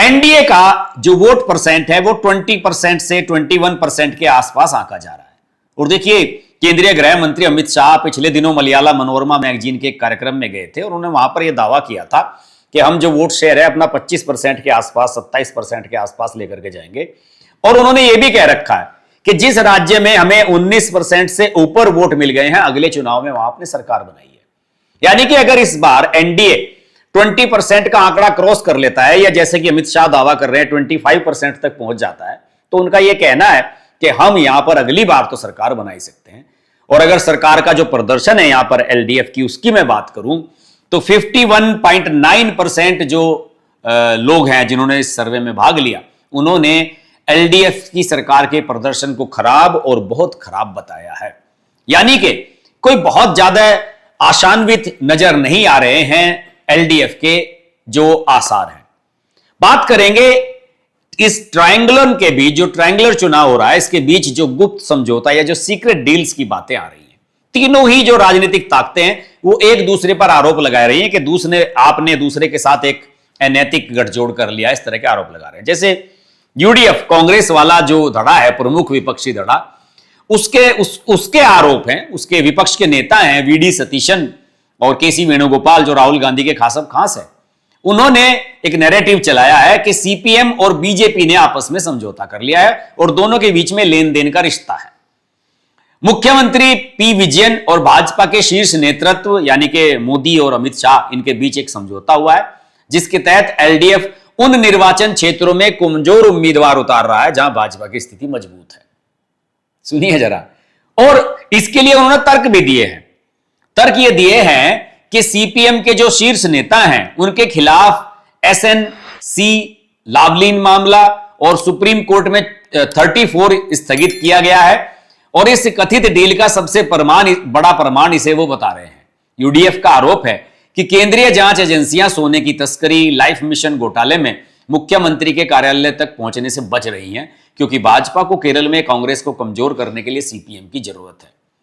NDA का जो vote percent है वो 20% से 21% के आसपास आंका जा रहा है। और देखिए, केंद्रीय गृह मंत्री अमित शाह पिछले दिनों मलयाला मनोरमा मैगजीन के एक कार्यक्रम में गए थे और उन्होंने वहां पर यह दावा किया था कि हम जो वोट शेयर है अपना 25% के आसपास, 27% के आसपास लेकर के जाएंगे। और उन्होंने यह भी कह रखा है कि जिस राज्य में हमें 19% से ऊपर वोट मिल गए हैं अगले चुनाव में वहां अपनी सरकार बनाई है। यानी कि अगर इस बार एनडीए 20% का आंकड़ा क्रॉस कर लेता है, या जैसे कि अमित शाह दावा कर रहे हैं 25% तक पहुंच जाता है, तो उनका यह कहना है कि हम यहां पर अगली बार तो सरकार बना ही सकते हैं। और अगर सरकार का जो प्रदर्शन है यहां पर एलडीएफ की, उसकी मैं बात करूं तो 51.9% जो लोग हैं जिन्होंने इस सर्वे में भाग लिया, उन्होंने एलडीएफ की सरकार के प्रदर्शन को खराब और बहुत खराब बताया है। यानी कि कोई बहुत ज्यादा आशान्वित नजर नहीं आ रहे हैं एलडीएफ के जो आसार हैं। बात करेंगे इस ट्रायंगुलर के बीच, जो ट्रायंगुलर चुनाव हो रहा है, इसके बीच जो गुप्त समझौता या जो सीक्रेट डील्स की बातें आ रही हैं, तीनों ही जो राजनीतिक ताकतें हैं वो एक दूसरे पर आरोप लगा रही हैं कि आपने दूसरे के साथ एक अनैतिक गठजोड़ कर लिया, इस तरह के आरोप लगा रहे हैं। जैसे यूडीएफ कांग्रेस वाला जो धड़ा है, प्रमुख विपक्षी धड़ा, उसके आरोप हैं, उसके विपक्ष के नेता हैं वीडी सतीशन और केसी वेणुगोपाल, जो राहुल गांधी के खास है। उन्होंने एक नैरेटिव चलाया है कि सीपीएम और बीजेपी ने आपस में समझौता कर लिया है और दोनों के बीच में लेन देन का रिश्ता है। मुख्यमंत्री पी विजयन और भाजपा के शीर्ष नेतृत्व यानी कि मोदी और अमित शाह, इनके बीच एक समझौता हुआ है जिसके तहत एलडीएफ उन निर्वाचन क्षेत्रों में कमजोर उम्मीदवार उतार रहा है जहां भाजपा की स्थिति मजबूत है। सुनिए जरा, और इसके लिए उन्होंने तर्क भी दिए हैं। तर्क ये दिए हैं कि सीपीएम के जो शीर्ष नेता हैं उनके खिलाफ एसएनसी लावलिन मामला और सुप्रीम कोर्ट में 34 स्थगित किया गया है और इस कथित डील का सबसे बड़ा प्रमाण इसे वो बता रहे हैं। यूडीएफ का आरोप है कि केंद्रीय जांच एजेंसियां सोने की तस्करी, लाइफ मिशन घोटाले में मुख्यमंत्री के कार्यालय तक पहुंचने से बच रही हैं क्योंकि भाजपा को केरल में कांग्रेस को कमजोर करने के लिए सीपीएम की जरूरत है।